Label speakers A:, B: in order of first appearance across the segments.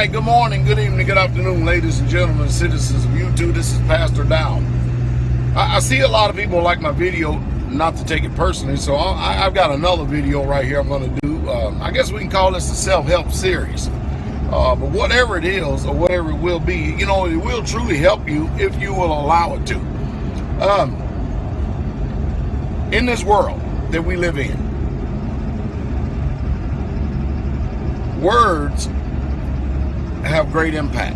A: right, good morning, good evening, good afternoon, ladies and gentlemen, citizens of YouTube. This is Pastor Dowell. I see a lot of people like my video, not to take it personally, so I've got another video right here I'm going to do. I guess we can call this a self-help series. But whatever it is, or whatever it will be, it will truly help you if you will allow it to. In this world that we live in, words have great impact.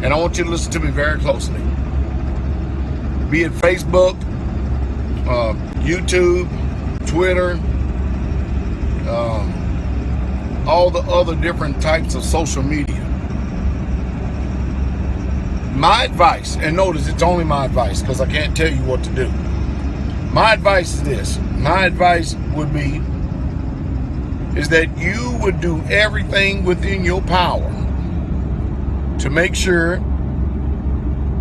A: And I want you to listen to me very closely. Be it Facebook, YouTube, Twitter, all the other different types of social media. My advice, and notice it's only my advice because I can't tell you what to do. My advice is this. My advice would be is that you would do everything within your power to make sure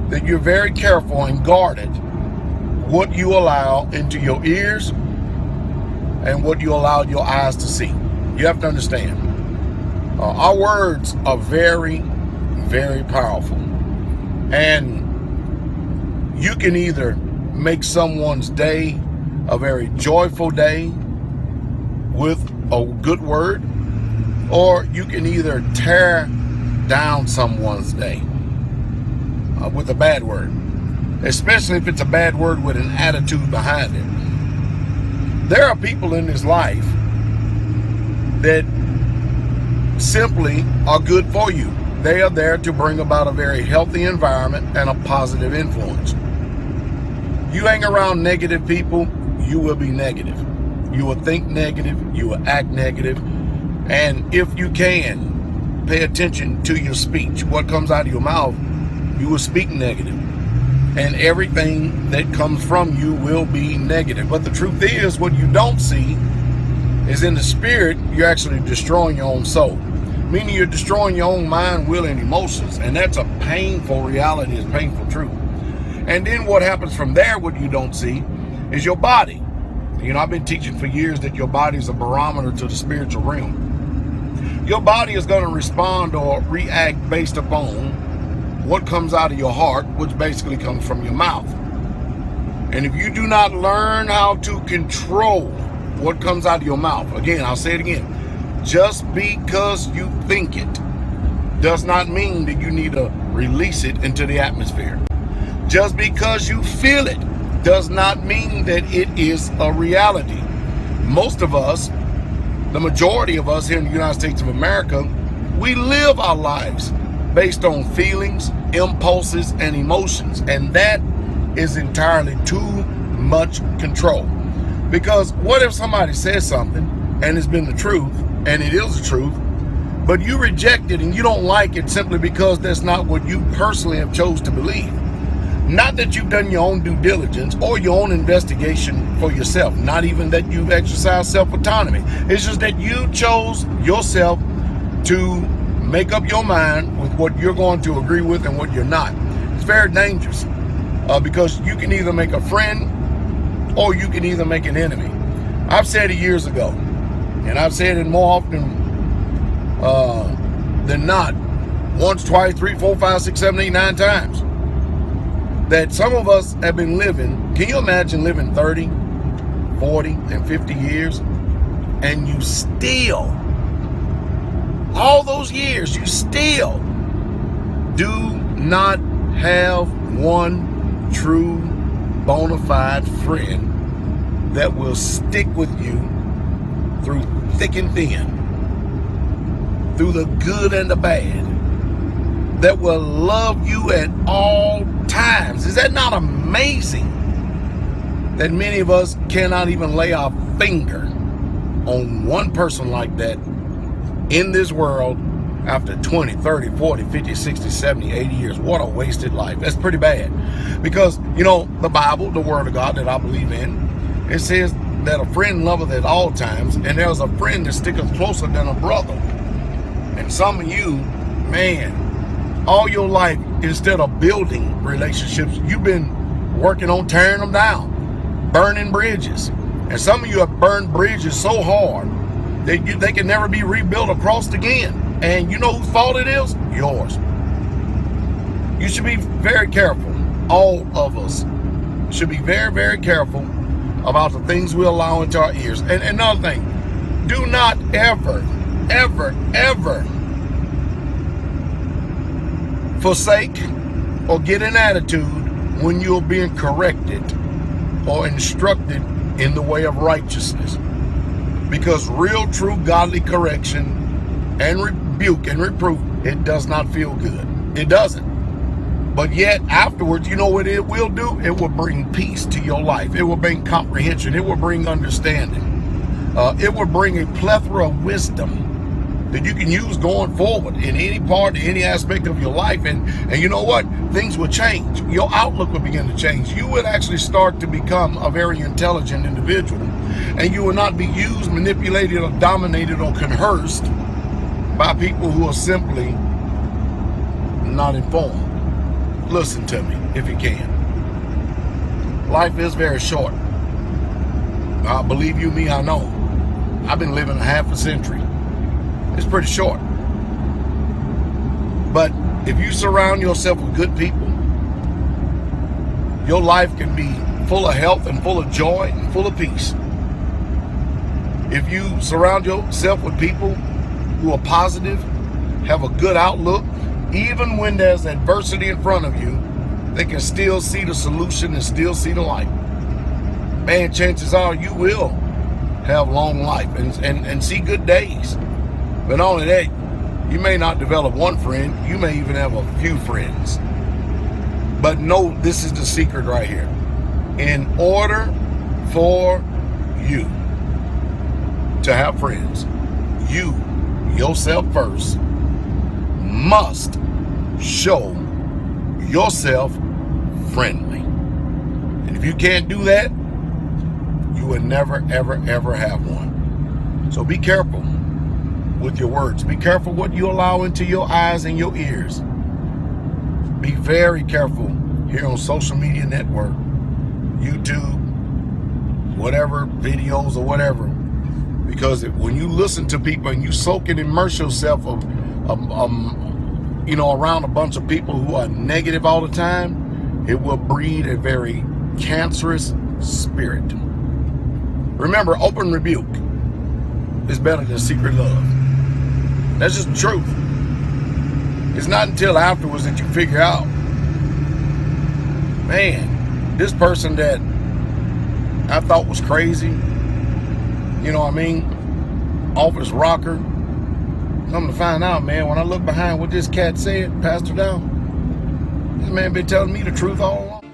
A: that you're very careful and guarded what you allow into your ears and what you allow your eyes to see. You have to understand, our words are very, very powerful. And you can either make someone's day a very joyful day with a good word, or you can either tear down someone's day with a bad word, especially if it's a bad word with an attitude behind it. There are people in this life that simply are good for you. They are there to bring about a very healthy environment and a positive influence. You hang around negative people, you will be negative. You will think negative, you will act negative, and if you can, pay attention to your speech. What comes out of your mouth, you will speak negative. And everything that comes from you will be negative. But the truth is, what you don't see is in the spirit, you're actually destroying your own soul. Meaning you're destroying your own mind, will, and emotions. And that's a painful reality, it's painful truth. And then what happens from there, what you don't see, is your body. I've been teaching for years that your body is a barometer to the spiritual realm. Your body is going to respond or react based upon what comes out of your heart, which basically comes from your mouth. And if you do not learn how to control what comes out of your mouth, again, I'll say it again, just because you think it does not mean that you need to release it into the atmosphere. Just because you feel it does not mean that it is a reality. Most of us, the majority of us here in the United States of America, we live our lives based on feelings, impulses, and emotions. And that is entirely too much control. Because what if somebody says something and it's been the truth, and it is the truth, but you reject it and you don't like it simply because that's not what you personally have chose to believe? Not that you've done your own due diligence or your own investigation for yourself. Not even that you've exercised self-autonomy. It's just that you chose yourself to make up your mind with what you're going to agree with and what you're not. It's very dangerous because you can either make a friend or you can either make an enemy. I've said it years ago, and I've said it more often than not, once, twice, 3, 4, 5, 6, 7, 8, 9 times, that some of us have been living. Can you imagine living 30, 40, and 50 years, and you still, all those years, you still do not have one true bona fide friend that will stick with you through thick and thin, through the good and the bad, that will love you at all times. Is that not amazing that many of us cannot even lay our finger on one person like that in this world after 20, 30, 40, 50, 60, 70, 80 years? What a wasted life. That's pretty bad. Because, the Bible, the Word of God that I believe in, it says that a friend loveth at all times, and there's a friend that sticketh closer than a brother. And some of you, man, all your life, instead of building relationships, you've been working on tearing them down, burning bridges. And some of you have burned bridges so hard that they can never be rebuilt or crossed again. And you know whose fault it is? Yours. You should be very careful. All of us should be very, very careful about the things we allow into our ears. And another thing, do not ever, ever, ever forsake or get an attitude when you're being corrected or instructed in the way of righteousness. Because real, true, godly correction and rebuke and reproof, it does not feel good. It doesn't. But yet afterwards, you know what it will do? It will bring peace to your life. It will bring comprehension. It will bring understanding. It will bring a plethora of wisdom that you can use going forward in any part, any aspect of your life. And you know what? Things will change. Your outlook will begin to change. You would actually start to become a very intelligent individual. And you will not be used, manipulated, or dominated, or coerced by people who are simply not informed. Listen to me if you can. Life is very short. Believe you me, I know. I've been living a half a century. It's pretty short. But if you surround yourself with good people, your life can be full of health and full of joy and full of peace. If you surround yourself with people who are positive, have a good outlook, even when there's adversity in front of you, they can still see the solution and still see the light. Man, chances are you will have long life and see good days. But not only that, you may not develop one friend, you may even have a few friends. But know this is the secret right here. In order for you to have friends, you, yourself first, must show yourself friendly. And if you can't do that, you will never, ever, ever have one. So be careful with your words. Be careful what you allow into your eyes and your ears. Be very careful here on social media network, YouTube, whatever, videos or whatever. Because when you listen to people and you soak and immerse yourself around a bunch of people who are negative all the time, it will breed a very cancerous spirit. Remember, open rebuke is better than secret love. That's just the truth. It's not until afterwards that you figure out, man, this person that I thought was crazy, you know what I mean, office rocker, come to find out, man, when I look behind what this cat said, Pastor Dowell, this man been telling me the truth all along.